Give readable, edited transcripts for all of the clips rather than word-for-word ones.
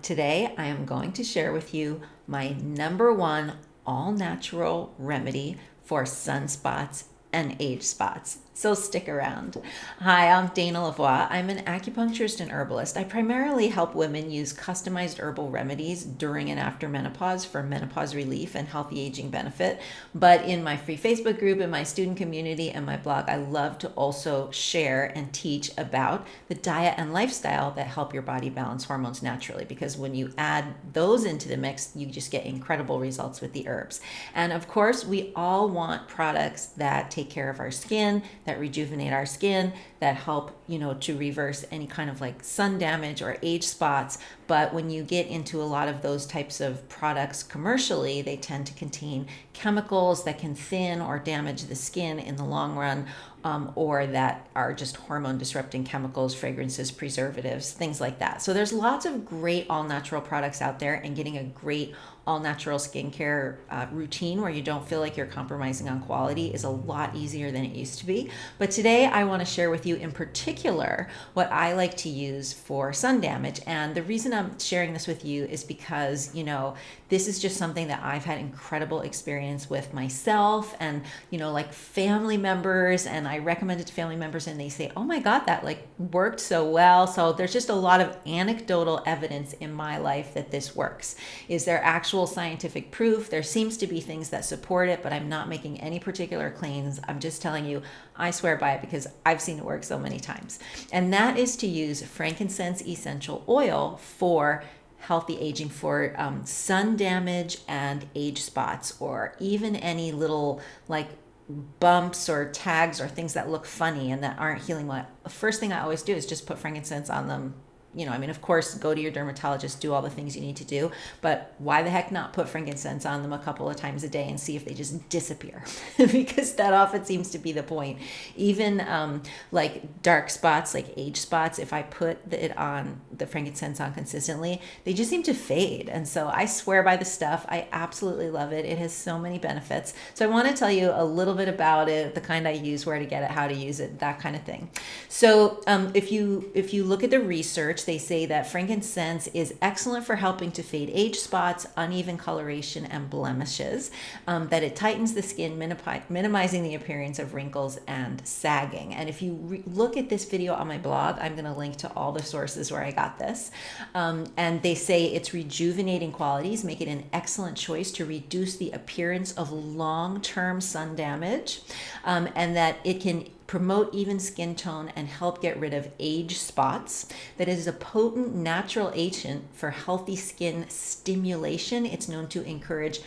Today, I am going to share with you my number one all natural remedy for sunspots and age spots. So stick around. Hi, I'm Dana Lavoie. I'm an acupuncturist and herbalist. I primarily help women use customized herbal remedies during and after menopause for menopause relief and healthy aging benefit. But in my free Facebook group, in my student community, and my blog, I love to also share and teach about the diet and lifestyle that help your body balance hormones naturally. Because when you add those into the mix, you just get incredible results with the herbs. And of course, we all want products that take care of our skin, that rejuvenate our skin, that help, to reverse any kind of like sun damage or age spots. But when you get into a lot of those types of products commercially, they tend to contain chemicals that can thin or damage the skin in the long run, or that are just hormone disrupting chemicals, fragrances, preservatives, things like that. So there's lots of great all natural products out there, and getting a great all natural skincare routine where you don't feel like you're compromising on quality is a lot easier than it used to be. But today I want to share with you in particular what I like to use for sun damage. And the reason I'm sharing this with you is because, this is just something that I've had incredible experience with myself and, like family members. And I recommend it to family members and they say, oh my God, that like worked so well. So there's just a lot of anecdotal evidence in my life that this works. Is there actual scientific proof? There seems to be things that support it, but I'm not making any particular claims. I'm just telling you, I swear by it because I've seen it work so many times. And that is to use frankincense essential oil for healthy aging, for sun damage and age spots, or even any little like bumps or tags or things that look funny and that aren't healing well. The first thing I always do is just put frankincense on them. Of course, go to your dermatologist, do all the things you need to do, but why the heck not put frankincense on them a couple of times a day and see if they just disappear? Because that often seems to be the point. Even like dark spots, like age spots, if I put the frankincense on consistently, they just seem to fade. And so I swear by the stuff. I absolutely love it. It has so many benefits. So I want to tell you a little bit about it, the kind I use, where to get it, how to use it, that kind of thing. So if you look at the research, they say that frankincense is excellent for helping to fade age spots, uneven coloration, and blemishes, that it tightens the skin, minimizing the appearance of wrinkles and sagging. And if you look at this video on my blog, I'm going to link to all the sources where I got this. And they say its rejuvenating qualities make it an excellent choice to reduce the appearance of long-term sun damage, and that it can promote even skin tone and help get rid of age spots. That is a potent natural agent for healthy skin stimulation. It's known to encourage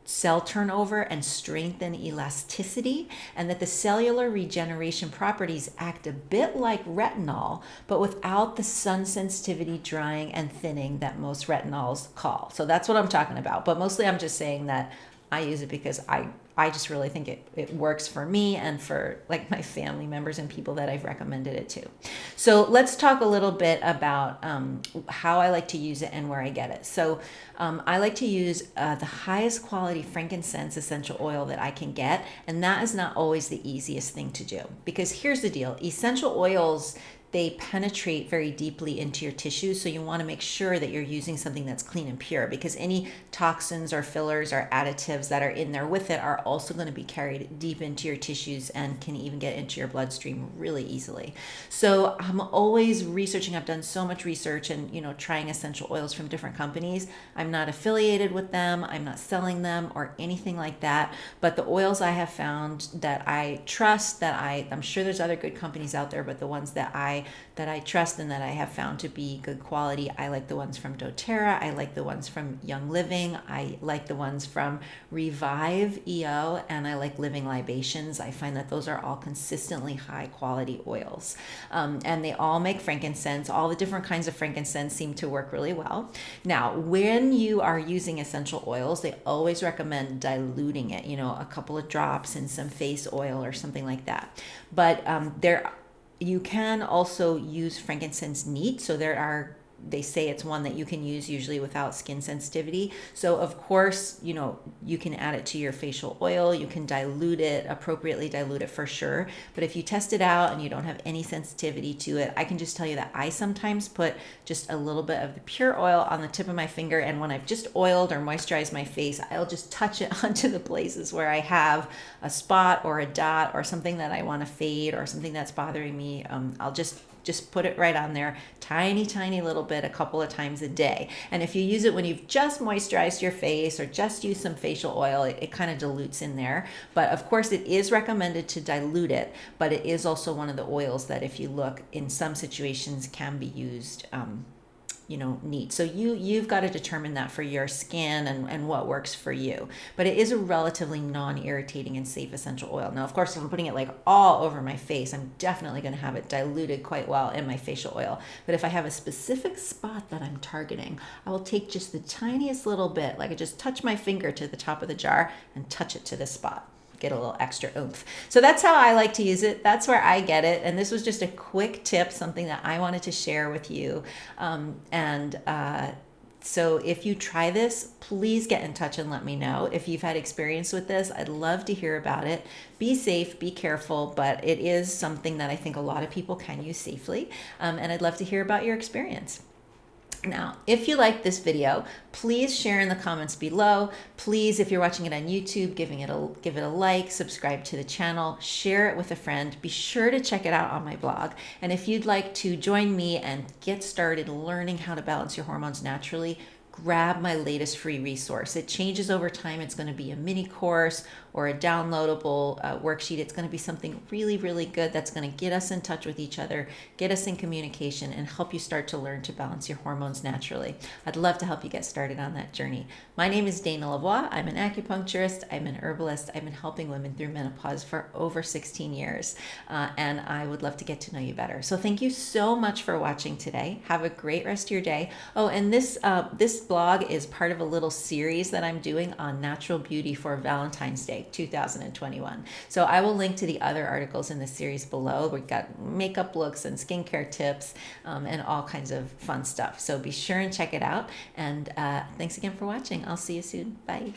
cell turnover and strengthen elasticity, and that the cellular regeneration properties act a bit like retinol, but without the sun sensitivity, drying, and thinning that most retinols call. So that's what I'm talking about. But mostly I'm just saying that I use it because I just really think it works for me and for like my family members and people that I've recommended it to. So let's talk a little bit about how I like to use it and where I get it. So I like to use the highest quality frankincense essential oil that I can get. And that is not always the easiest thing to do, because here's the deal. Essential oils, they penetrate very deeply into your tissues. So you want to make sure that you're using something that's clean and pure, because any toxins or fillers or additives that are in there with it are also going to be carried deep into your tissues and can even get into your bloodstream really easily. So I'm always researching. I've done so much research and, trying essential oils from different companies. I'm not affiliated with them. I'm not selling them or anything like that. But the oils I have found that I trust, I'm sure there's other good companies out there, but the ones that I trust and that I have found to be good quality, I like the ones from doTERRA. I like the ones from Young Living. I like the ones from Revive EO, and I like Living Libations. I find that those are all consistently high quality oils, and they all make frankincense. All the different kinds of frankincense seem to work really well. Now, when you are using essential oils, they always recommend diluting it, a couple of drops in some face oil or something like that. But you can also use frankincense neat. So there are they say it's one that you can use usually without skin sensitivity. So of course, you can add it to your facial oil. You can dilute it, appropriately dilute it for sure. But if you test it out and you don't have any sensitivity to it, I can just tell you that I sometimes put just a little bit of the pure oil on the tip of my finger. And when I've just oiled or moisturized my face, I'll just touch it onto the places where I have a spot or a dot or something that I want to fade or something that's bothering me. I'll just put it right on there, tiny little bit, a couple of times a day. And if you use it when you've just moisturized your face or just used some facial oil, it kind of dilutes in there. But of course it is recommended to dilute it, but it is also one of the oils that, if you look, in some situations can be used neat. So you've got to determine that for your skin and what works for you. But it is a relatively non-irritating and safe essential oil. Now, of course, if I'm putting it like all over my face, I'm definitely going to have it diluted quite well in my facial oil. But if I have a specific spot that I'm targeting, I will take just the tiniest little bit, like I just touch my finger to the top of the jar and touch it to the spot. Get a little extra oomph. So that's how I like to use it. That's where I get it. And this was just a quick tip, something that I wanted to share with you. So if you try this, please get in touch and let me know if you've had experience with this. I'd love to hear about it. Be safe, be careful, but it is something that I think a lot of people can use safely. And I'd love to hear about your experience. Now, if you like this video, please share in the comments below. Please, if you're watching it on YouTube, give it a like, subscribe to the channel, share it with a friend. Be sure to check it out on my blog. And if you'd like to join me and get started learning how to balance your hormones naturally, grab my latest free resource. It changes over time. It's going to be a mini course or a downloadable worksheet. It's going to be something really good that's going to get us in touch with each other, get us in communication, and help you start to learn to balance your hormones naturally. I'd love to help you get started on that journey. My name is Dana Lavoie. I'm an acupuncturist. I'm an herbalist. I've been helping women through menopause for over 16 years, and I would love to get to know you better. So thank you so much for watching today. Have a great rest of your day. Oh, and this blog is part of a little series that I'm doing on natural beauty for Valentine's Day 2021. So I will link to the other articles in the series below. We've got makeup looks and skincare tips and all kinds of fun stuff. So be sure and check it out. And thanks again for watching. I'll see you soon. Bye.